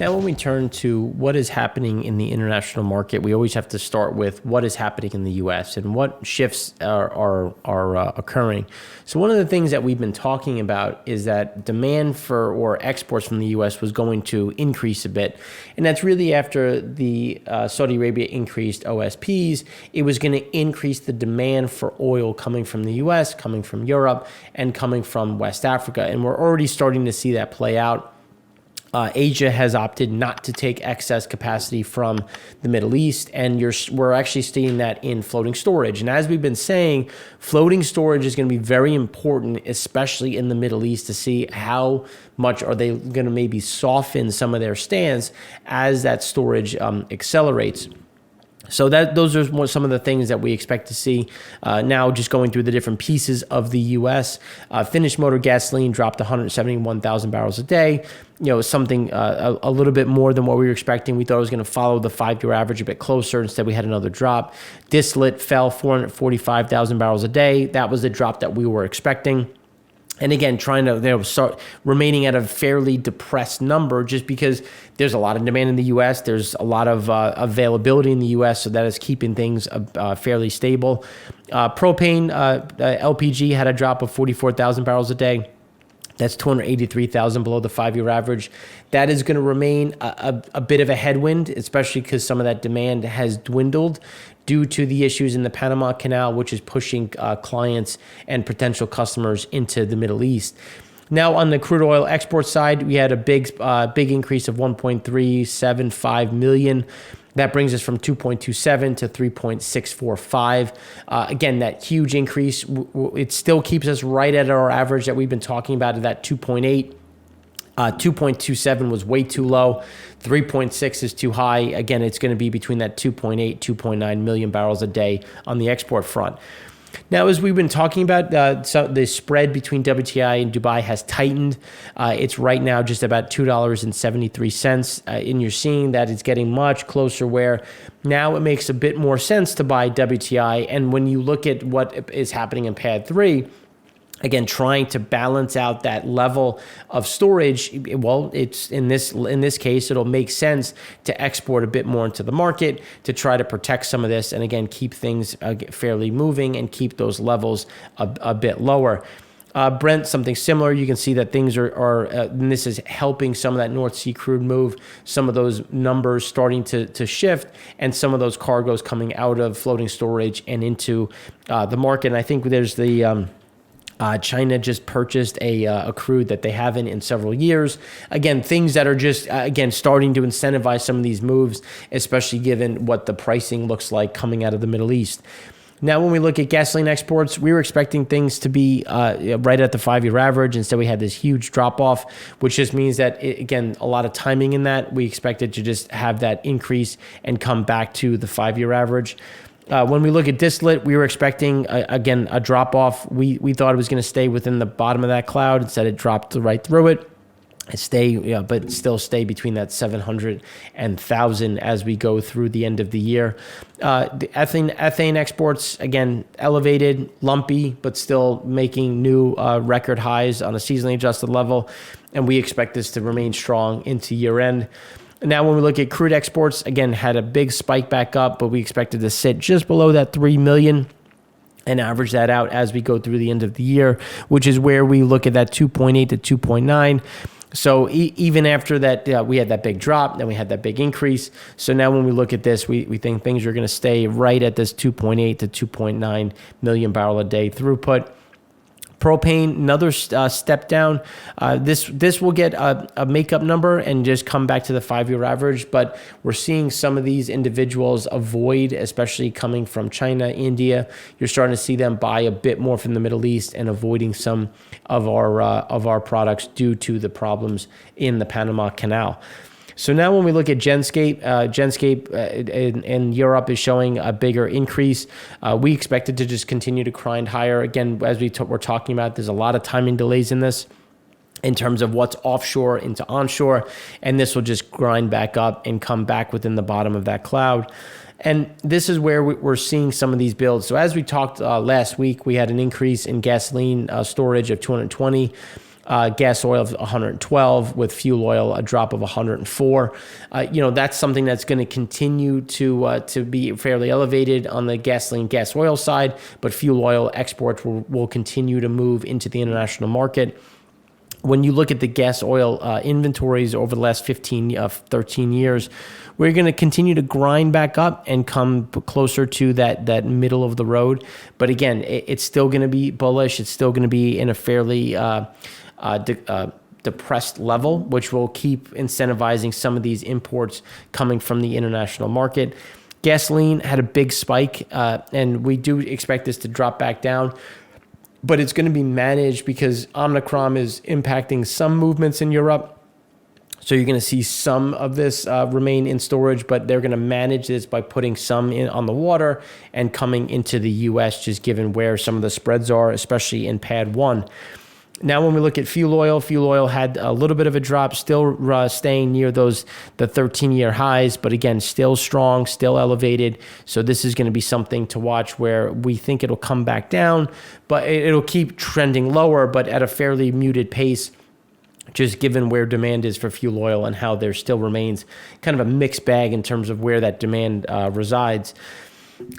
Now, when we turn to what is happening in the international market, we always have to start with what is happening in the U.S. and what shifts are occurring. So one of the things that we've been talking about is that demand for or exports from the U.S. was going to increase a bit. And that's really after the Saudi Arabia increased OSPs. It was going to increase the demand for oil coming from the U.S., coming from Europe, and coming from West Africa. And we're already starting to see that play out. Asia has opted not to take excess capacity from the Middle East, and we're actually seeing that in floating storage. And as we've been saying, floating storage is going to be very important, especially in the Middle East, to see how much are they going to maybe soften some of their stance as that storage accelerates. So those are some of the things that we expect to see. Now, just going through the different pieces of the U.S., finished motor gasoline dropped 171,000 barrels a day. Something a little bit more than what we were expecting. We thought it was going to follow the 5-year average a bit closer. Instead, we had another drop. Distillate fell 445,000 barrels a day. That was the drop that we were expecting. And again, trying to start remaining at a fairly depressed number just because there's a lot of demand in the U.S. There's a lot of availability in the U.S., so that is keeping things fairly stable. Propane, LPG had a drop of 44,000 barrels a day. That's 283,000 below the 5-year average. That is going to remain a bit of a headwind, especially because some of that demand has dwindled due to the issues in the Panama Canal, which is pushing clients and potential customers into the Middle East. Now, on the crude oil export side, we had a big increase of 1.375 million. That brings us from 2.27 to 3.645. Again, that huge increase, it still keeps us right at our average that we've been talking about, at that 2.8. 2.27 was way too low. 3.6 is too high. Again, it's going to be between that 2.8, 2.9 million barrels a day on the export front. Now, as we've been talking about, so the spread between WTI and Dubai has tightened. It's right now just about $2.73. And you're seeing that it's getting much closer where now it makes a bit more sense to buy WTI. And when you look at what is happening in Pad 3, again, trying to balance out that level of storage, well, it's in this case, it'll make sense to export a bit more into the market to try to protect some of this, and again, keep things fairly moving and keep those levels a bit lower. Brent, something similar. You can see that things are and this is helping some of that North Sea crude move, some of those numbers starting to shift, and some of those cargoes coming out of floating storage and into the market. And I think there's the China just purchased a crude that they haven't in several years. Again, things that are just, starting to incentivize some of these moves, especially given what the pricing looks like coming out of the Middle East. Now, when we look at gasoline exports, we were expecting things to be right at the 5-year average. Instead, we had this huge drop-off, which just means that, a lot of timing in that. We expected to just have that increase and come back to the 5-year average. When we look at distillate, we were expecting, a drop-off. We thought it was going to stay within the bottom of that cloud. Instead, it dropped right through it. But still stay between that 700 and 1,000 as we go through the end of the year. The ethane exports, again, elevated, lumpy, but still making new record highs on a seasonally adjusted level. And we expect this to remain strong into year end. Now, when we look at crude exports, again, had a big spike back up, but we expected to sit just below that 3 million and average that out as we go through the end of the year, which is where we look at that 2.8 to 2.9. So even after that, we had that big drop, then we had that big increase. So now when we look at this, we think things are going to stay right at this 2.8 to 2.9 million barrel a day throughput. Propane, another step down. This will get a makeup number and just come back to the 5-year average, but we're seeing some of these individuals avoid, especially coming from China, India. You're starting to see them buy a bit more from the Middle East and avoiding some of our products due to the problems in the Panama Canal. So now when we look at GENSCAPE in Europe is showing a bigger increase. We expect it to just continue to grind higher. Again, as we're talking about, there's a lot of timing delays in this in terms of what's offshore into onshore, and this will just grind back up and come back within the bottom of that cloud. And this is where we're seeing some of these builds. So as we talked last week, we had an increase in gasoline storage of 220. gas oil of 112, with fuel oil a drop of 104. That's something that's going to continue to be fairly elevated on the gasoline gas oil side, but fuel oil exports will continue to move into the international market. When you look at the gas oil inventories over the last 13 years, we're going to continue to grind back up and come closer to that middle of the road. But again, it's still going to be bullish. It's still going to be in a fairly depressed level, which will keep incentivizing some of these imports coming from the international market. Gasoline had a big spike, and we do expect this to drop back down. But it's going to be managed because Omicron is impacting some movements in Europe. So you're going to see some of this remain in storage, but they're going to manage this by putting some in on the water and coming into the U.S., just given where some of the spreads are, especially in PAD 1. Now, when we look at fuel oil had a little bit of a drop, still staying near the 13-year highs, but again, still strong, still elevated. So this is going to be something to watch where we think it'll come back down, but it'll keep trending lower, but at a fairly muted pace, just given where demand is for fuel oil and how there still remains kind of a mixed bag in terms of where that demand resides.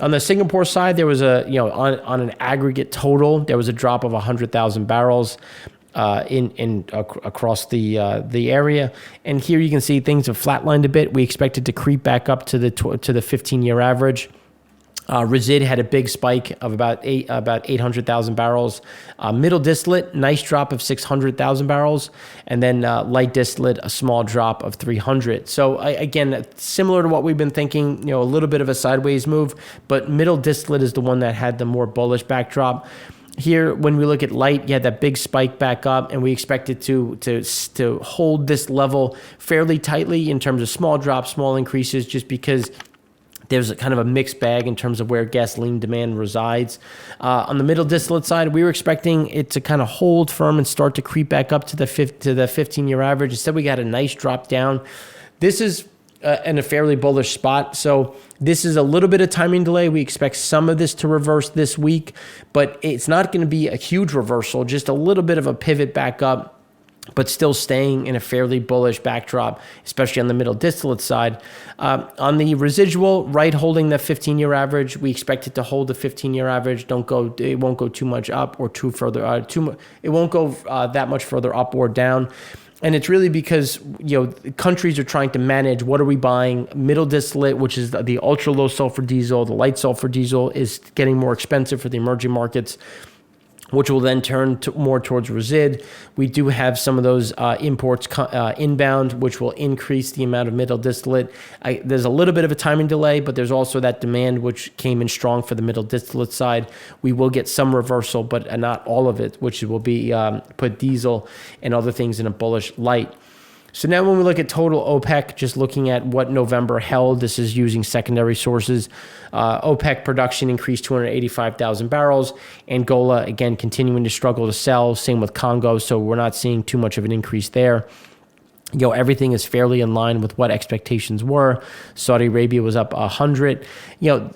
On the Singapore side, there was on an aggregate total, there was a drop of 100,000 barrels across the area. And here you can see things have flatlined a bit. We expect it to creep back up to the 15-year average. Resid had a big spike of about 800,000 barrels. Middle distillate, nice drop of 600,000 barrels. And then light distillate, a small drop of 300. So again, similar to what we've been thinking, a little bit of a sideways move, but middle distillate is the one that had the more bullish backdrop. Here, when we look at light, you had that big spike back up, and we expect it to hold this level fairly tightly in terms of small drops, small increases, just because there's a kind of a mixed bag in terms of where gasoline demand resides. On the middle distillate side, we were expecting it to kind of hold firm and start to creep back up to the 15-year average. Instead, we got a nice drop down. This is in a fairly bullish spot. So this is a little bit of timing delay. We expect some of this to reverse this week, but it's not going to be a huge reversal, just a little bit of a pivot back up, but still staying in a fairly bullish backdrop, especially on the middle distillate side. On the residual, right, holding the 15-year average, we expect it to hold the 15-year average. It won't go too much up or it won't go that much further up or down. And it's really because countries are trying to manage what are we buying. Middle distillate, which is the ultra low sulfur diesel, the light sulfur diesel, is getting more expensive for the emerging markets, which will then turn more towards resid. We do have some of those imports inbound, which will increase the amount of middle distillate. There's a little bit of a timing delay, but there's also that demand which came in strong for the middle distillate side. We will get some reversal, but not all of it, which will be put diesel and other things in a bullish light. So now when we look at total OPEC, just looking at what November held, this is using secondary sources. OPEC production increased 285,000 barrels. Angola, again, continuing to struggle to sell. Same with Congo, so we're not seeing too much of an increase there. Everything is fairly in line with what expectations were. Saudi Arabia was up 100.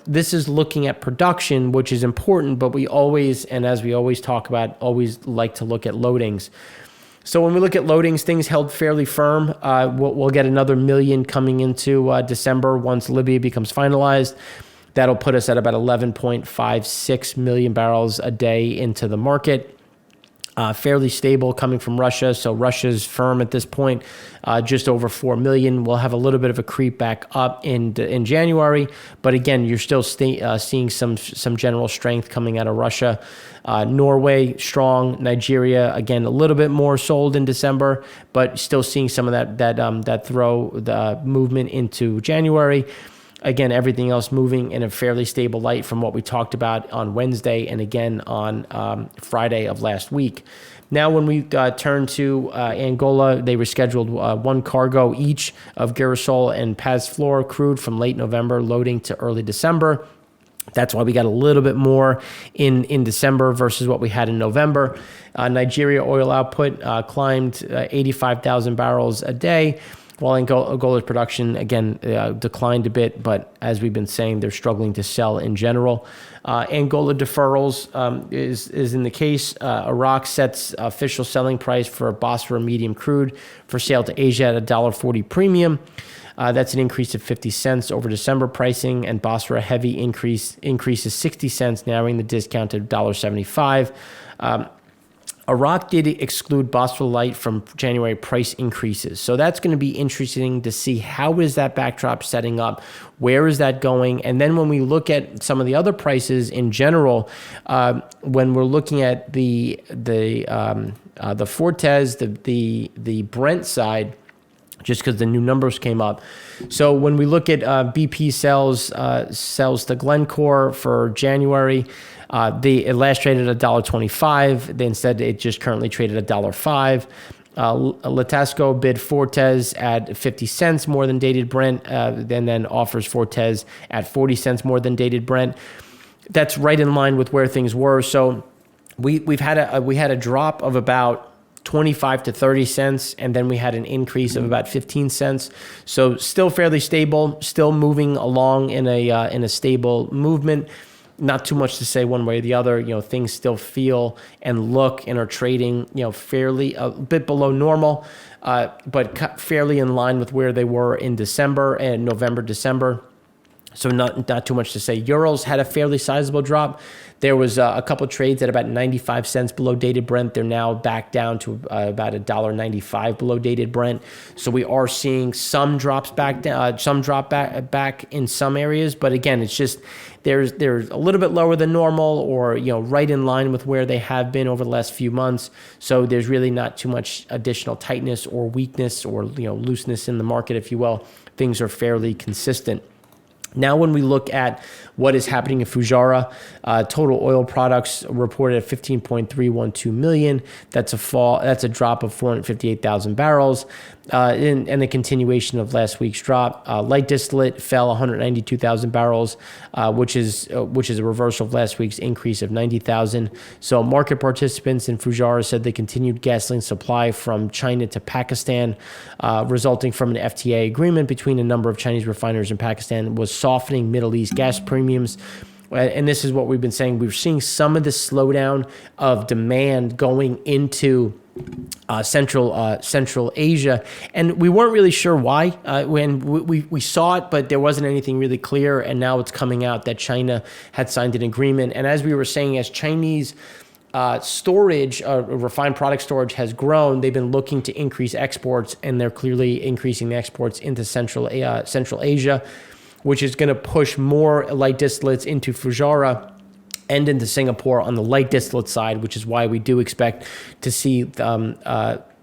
This is looking at production, which is important, but we always, and as we always talk about, always like to look at loadings. So when we look at loadings, things held fairly firm. We'll get another million coming into December once Libya becomes finalized. That'll put us at about 11.56 million barrels a day into the market. Fairly stable coming from Russia. So Russia's firm at this point, just over 4 million. We'll have a little bit of a creep back up in January. But again, you're still seeing some general strength coming out of Russia. Norway, strong. Nigeria, again, a little bit more sold in December, but still seeing some of that movement into January. Again, everything else moving in a fairly stable light from what we talked about on Wednesday and again on Friday of last week. Now, when we turn to Angola, they rescheduled one cargo each of Gasoil and Paz-Flor crude from late November loading to early December. That's why we got a little bit more in December versus what we had in November. Nigeria oil output climbed 85,000 barrels a day, while Angola's production, again, declined a bit, but as we've been saying, they're struggling to sell in general. Angola deferrals is in the case. Iraq sets official selling price for Basra medium crude for sale to Asia at $1.40 premium. That's an increase of 50 cents over December pricing, and Basra heavy increases 60 cents, narrowing the discount to $1.75. Iraq did exclude Basra Light from January price increases. So that's going to be interesting to see how is that backdrop setting up, where is that going, and then when we look at some of the other prices in general, when we're looking at the Fortes, the Brent side, just because the new numbers came up. So when we look at BP sells to Glencore for January, it last traded at $1.25. Instead, it just currently traded at $1.05. Latasco bid Fortes at 50 cents more than dated Brent, then offers Fortes at 40 cents more than dated Brent. That's right in line with where things were. So we had a drop of about 25 to 30 cents, and then we had an increase of about 15 cents. So still fairly stable, still moving along in a stable movement. Not too much to say one way or the other. Things still feel and look and are trading, fairly a bit below normal, but fairly in line with where they were in December and November, December. So not too much to say. Urals had a fairly sizable drop. There was a couple of trades at about 95 cents below dated Brent. They're now back down to about $1.95 below dated Brent. So we are seeing some drops back down, some drop back in some areas. But again, it's just they're a little bit lower than normal, or right in line with where they have been over the last few months. So there's really not too much additional tightness or weakness or looseness in the market, if you will. Things are fairly consistent. Now, when we look at what is happening in Fujairah, total oil products reported at 15.312 million. That's a drop of 458,000 barrels, and a continuation of last week's drop. Light distillate fell 192,000 barrels, which is a reversal of last week's increase of 90,000. So market participants in Fujairah said the continued gasoline supply from China to Pakistan, resulting from an FTA agreement between a number of Chinese refiners in Pakistan, was softening Middle East gas premiums. And this is what we've been saying. We're seeing some of the slowdown of demand going into Central Asia, and we weren't really sure why. When we saw it, but there wasn't anything really clear. And now it's coming out that China had signed an agreement. And as we were saying, as Chinese storage, refined product storage has grown, they've been looking to increase exports, and they're clearly increasing the exports into Central Asia, which is going to push more light distillates into Fujairah and into Singapore on the light distillate side, which is why we do expect to see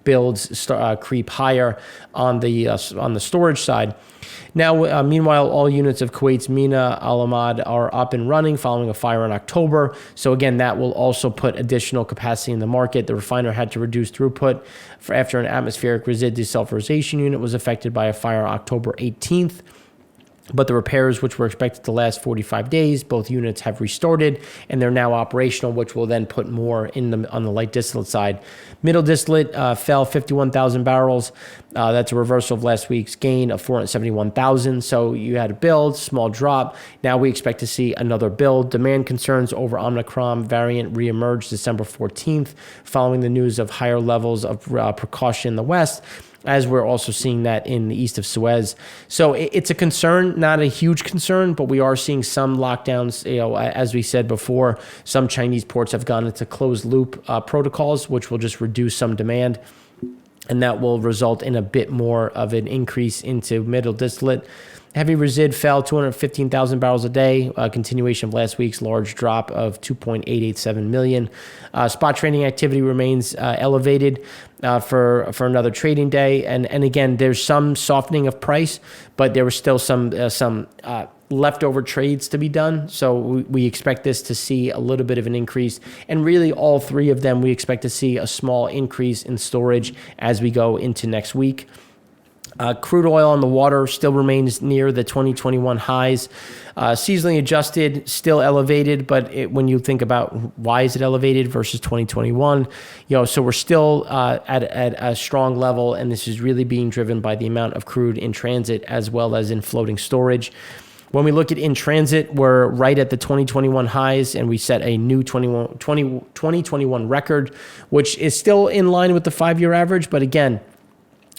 builds creep higher on the storage side. Now, meanwhile, all units of Kuwait's Mina Al Ahmad are up and running following a fire in October. So again, that will also put additional capacity in the market. The refiner had to reduce throughput after an atmospheric resid desulfurization unit was affected by a fire on October 18th. But the repairs, which were expected to last 45 days, both units have restarted, and they're now operational, which will then put more on the light distillate side. Middle distillate fell 51,000 barrels. That's a reversal of last week's gain of 471,000. So you had a build, small drop. Now we expect to see another build. Demand concerns over Omicron variant reemerged December 14th, following the news of higher levels of precaution in the West, as we're also seeing that in the east of Suez. So it's a concern, not a huge concern, but we are seeing some lockdowns. As we said before, some Chinese ports have gone into closed loop protocols, which will just reduce some demand, and that will result in a bit more of an increase into middle distillate. Heavy resid fell 215,000 barrels a day, a continuation of last week's large drop of 2.887 million. Spot trading activity remains elevated for another trading day. And again, there's some softening of price, but there was still some leftover trades to be done. So we expect this to see a little bit of an increase. And really, all three of them, we expect to see a small increase in storage as we go into next week. Crude oil on the water still remains near the 2021 highs. Seasonally adjusted, still elevated, but when you think about why is it elevated versus 2021, so we're still at a strong level, and this is really being driven by the amount of crude in transit as well as in floating storage. When we look at in transit, we're right at the 2021 highs, and we set a new 2021 record, which is still in line with the 5-year average, but again,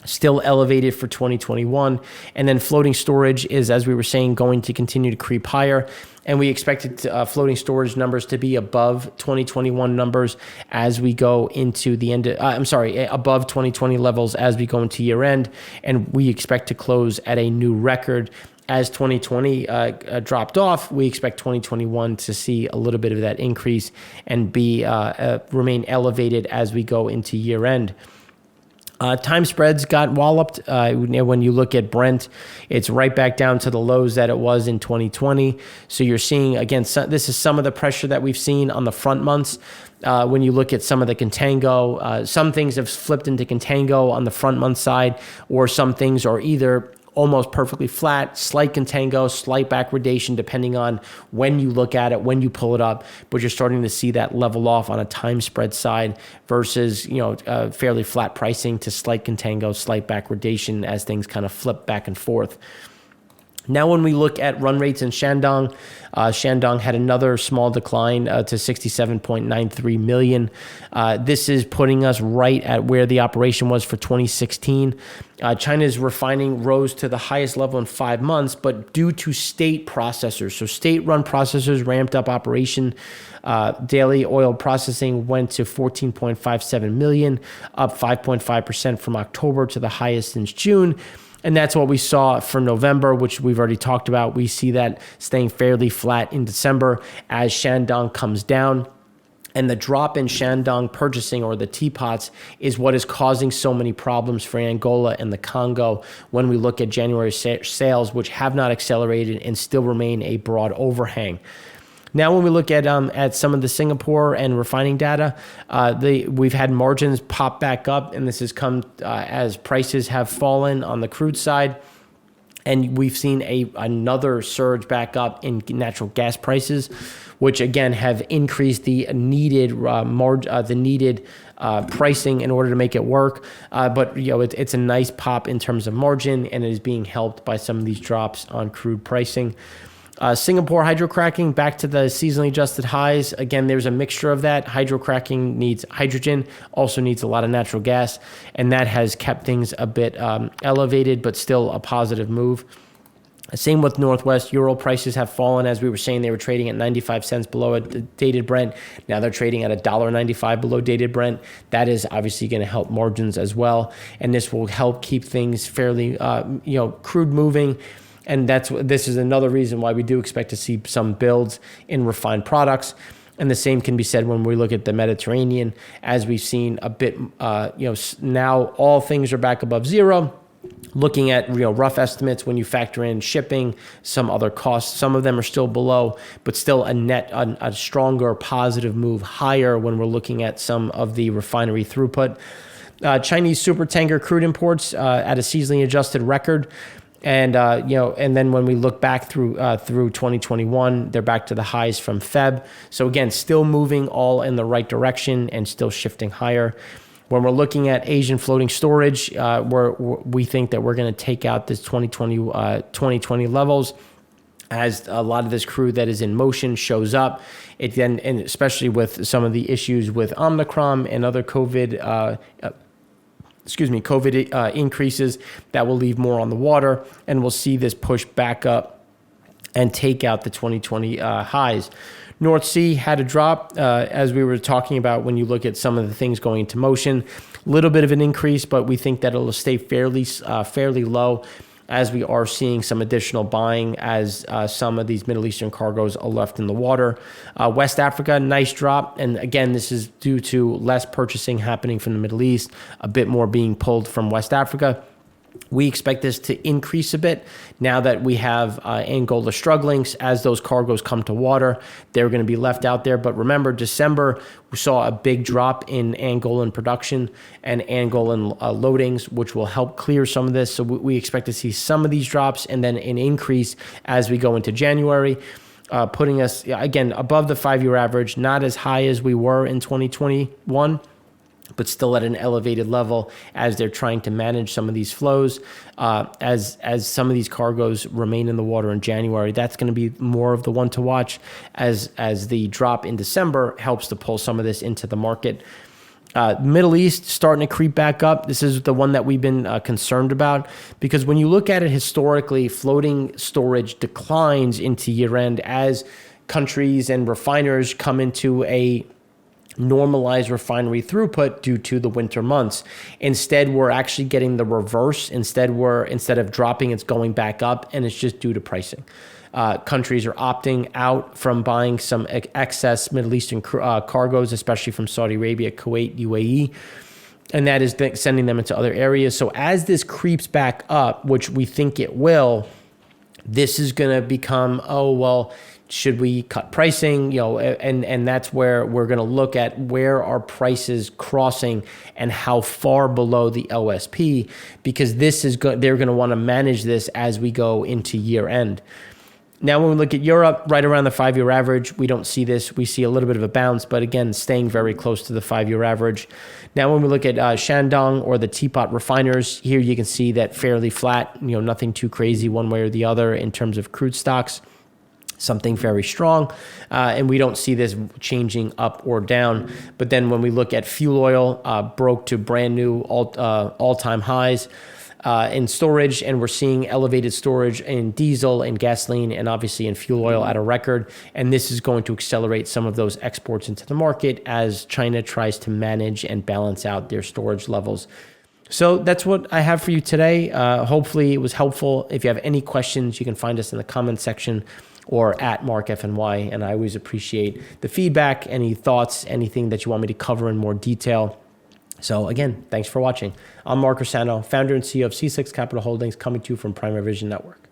still elevated for 2021. And then floating storage is, as we were saying, going to continue to creep higher. And we expected floating storage numbers to be above 2021 numbers as we go into the end. Above 2020 levels as we go into year end. And we expect to close at a new record. As 2020 dropped off, we expect 2021 to see a little bit of that increase and remain elevated as we go into year end. Time spreads got walloped. When you look at Brent, it's right back down to the lows that it was in 2020. So you're seeing, again, this is some of the pressure that we've seen on the front months. When you look at some of the contango, some things have flipped into contango on the front month side, or some things are either almost perfectly flat, slight contango, slight backwardation, depending on when you look at it, when you pull it up. But you're starting to see that level off on a time spread side versus, fairly flat pricing to slight contango, slight backwardation as things kind of flip back and forth. Now, when we look at run rates in Shandong, Shandong had another small decline to 67.93 million. This is putting us right at where the operation was for 2016. China's refining rose to the highest level in 5 months, but due to state processors. So state-run processors ramped up operation. Daily oil processing went to 14.57 million, up 5.5% from October to the highest since June. And that's what we saw for November, which we've already talked about. We see that staying fairly flat in December as Shandong comes down. And the drop in Shandong purchasing, or the teapots, is what is causing so many problems for Angola and the Congo when we look at January sales, which have not accelerated and still remain a broad overhang. Now, when we look at some of the Singapore and refining data, we've had margins pop back up, and this has come as prices have fallen on the crude side. And we've seen another surge back up in natural gas prices, which again have increased the needed pricing in order to make it work. But it's a nice pop in terms of margin, and it is being helped by some of these drops on crude pricing. Singapore hydrocracking back to the seasonally adjusted highs. Again, there's a mixture of that. Hydrocracking needs hydrogen, also needs a lot of natural gas, and that has kept things a bit elevated, but still a positive move. Same with Northwest. Ural prices have fallen. As we were saying, they were trading at 95 cents below a dated Brent. Now they're trading at $1.95 below dated Brent. That is obviously going to help margins as well, and this will help keep things fairly, crude moving. And this is another reason why we do expect to see some builds in refined products. And the same can be said when we look at the Mediterranean, as we've seen a bit, now all things are back above zero. Looking at rough estimates, when you factor in shipping, some other costs, some of them are still below, but still a stronger positive move higher when we're looking at some of the refinery throughput. Chinese supertanker crude imports at a seasonally adjusted record. And and then when we look back through 2021, they're back to the highs from Feb. So again, still moving all in the right direction and still shifting higher. When we're looking at Asian floating storage, we think that we're going to take out this 2020 levels as a lot of this crude that is in motion shows up. It then, and especially with some of the issues with Omicron and other COVID increases, that will leave more on the water, and we'll see this push back up and take out the 2020 highs. North Sea had a drop, as we were talking about when you look at some of the things going into motion. A little bit of an increase, but we think that it'll stay fairly low, as we are seeing some additional buying as some of these Middle Eastern cargoes are left in the water. West Africa, nice drop. And again, this is due to less purchasing happening from the Middle East, a bit more being pulled from West Africa. We expect this to increase a bit now that we have Angola struggling. As those cargoes come to water, they're going to be left out there. But remember, December, we saw a big drop in Angolan production and Angolan loadings, which will help clear some of this. So we expect to see some of these drops and then an increase as we go into January, putting us, again, above the 5-year average, not as high as we were in 2021, but still at an elevated level as they're trying to manage some of these flows. As some of these cargoes remain in the water in January, that's going to be more of the one to watch as the drop in December helps to pull some of this into the market. Middle East starting to creep back up. This is the one that we've been concerned about, because when you look at it historically, floating storage declines into year end as countries and refiners come into a normalized refinery throughput due to the winter months. Instead, we're actually getting the reverse. Instead of dropping, it's going back up, and it's just due to pricing. Countries are opting out from buying some excess Middle Eastern cargoes, especially from Saudi Arabia, Kuwait, UAE, and that is sending them into other areas. So as this creeps back up, which we think it will, this is going to become, oh, well, should we cut pricing? And that's where we're going to look at where are prices crossing and how far below the OSP, because this is they're going to want to manage this as we go into year end. Now, when we look at Europe, right around the 5-year average, we don't see this. We see a little bit of a bounce, but again, staying very close to the 5-year average. Now, when we look at Shandong or the teapot refiners, here you can see that fairly flat, nothing too crazy one way or the other in terms of crude stocks. Something very strong, and we don't see this changing up or down. But then when we look at fuel oil, broke to brand new all-time highs in storage, and we're seeing elevated storage in diesel and gasoline and obviously in fuel oil at a record. And this is going to accelerate some of those exports into the market as China tries to manage and balance out their storage levels. So that's what I have for you today. Hopefully it was helpful. If you have any questions, you can find us in the comment section or at MarkFNY, and I always appreciate the feedback, any thoughts, anything that you want me to cover in more detail. So again, thanks for watching. I'm Mark Rossano, founder and CEO of C6 Capital Holdings, coming to you from Primary Vision Network.